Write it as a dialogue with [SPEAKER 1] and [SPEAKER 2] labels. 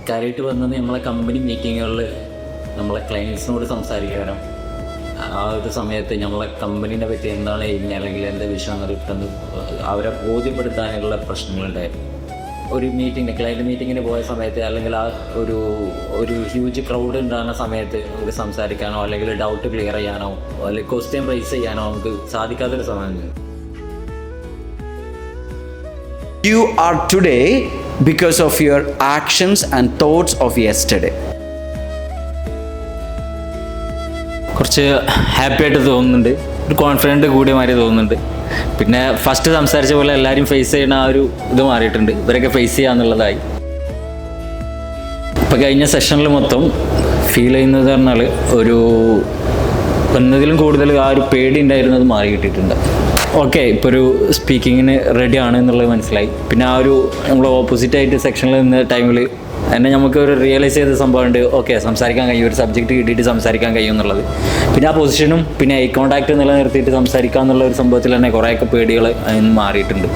[SPEAKER 1] കാര്യമായിട്ട് വന്നത് നമ്മളെ കമ്പനി മീറ്റിങ്ങുകളിൽ നമ്മളെ ക്ലയൻസിനോട് സംസാരിക്കാനും ആ ഒരു സമയത്ത് നമ്മളെ കമ്പനീനെ പറ്റി എന്താണ് കഴിഞ്ഞ അല്ലെങ്കിൽ എന്താ വിഷയം എന്നറിയിട്ടെന്ന് അവരെ ബോധ്യപ്പെടുത്താനുള്ള പ്രശ്നങ്ങളുണ്ടായിരുന്നു. ഒരു മീറ്റിങ്ങിന് ക്ലയൻറ്റ് മീറ്റിങ്ങിന് പോയ സമയത്ത് അല്ലെങ്കിൽ ആ ഒരു ഹ്യൂജ് ക്രൗഡ് ഉണ്ടാകുന്ന സമയത്ത് നമുക്ക് സംസാരിക്കാനോ അല്ലെങ്കിൽ ഡൗട്ട് ക്ലിയർ ചെയ്യാനോ അല്ലെങ്കിൽ ക്വസ്റ്റ്യൻ റൈസ് ചെയ്യാനോ നമുക്ക് സാധിക്കാത്തൊരു സമയമുണ്ട്.
[SPEAKER 2] You are today because of your actions and thoughts of yesterday.
[SPEAKER 3] കുറച്ച് ഹാപ്പി ആയിട്ട് തോന്നുന്നുണ്ട്, ഒരു കോൺഫിഡൻറ്റ് കൂടിയ മാതിരി തോന്നുന്നുണ്ട്. പിന്നെ ഫസ്റ്റ് സംസാരിച്ച പോലെ എല്ലാവരും ഫേസ് ചെയ്യുന്ന ആ ഒരു ഇത് മാറിയിട്ടുണ്ട്, ഇവരൊക്കെ ഫേസ് ചെയ്യാന്നുള്ളതായി. ഇപ്പം കഴിഞ്ഞ സെഷനിൽ മൊത്തം ഫീൽ ചെയ്യുന്നത് പറഞ്ഞാൽ ഒരു എന്നതിലും കൂടുതൽ ആ ഒരു പേടി ഉണ്ടായിരുന്നത് മാറി കിട്ടിയിട്ടുണ്ട്. ഓക്കെ, ഇപ്പോൾ ഒരു സ്പീക്കിങ്ങിന് റെഡി ആണ് എന്നുള്ളത് മനസ്സിലായി. പിന്നെ ആ ഒരു നമ്മൾ ഓപ്പോസിറ്റായിട്ട് സെക്ഷനിൽ നിന്ന ടൈമിൽ എന്നെ നമുക്ക് ഒരു റിയലൈസ് ചെയ്ത സംഭവമുണ്ട്. ഓക്കെ, സംസാരിക്കാൻ കഴിയും, ഒരു സബ്ജക്റ്റ് കിട്ടിയിട്ട് സംസാരിക്കാൻ കഴിയും എന്നുള്ളത്. പിന്നെ ആ പൊസിഷനും പിന്നെ ഐ കോൺടാക്റ്റ് നിലനിർത്തിയിട്ട് സംസാരിക്കുക എന്നുള്ള ഒരു സംഭവത്തിൽ തന്നെ കുറേയൊക്കെ പേടികൾ അതിന് മാറിയിട്ടുണ്ട്.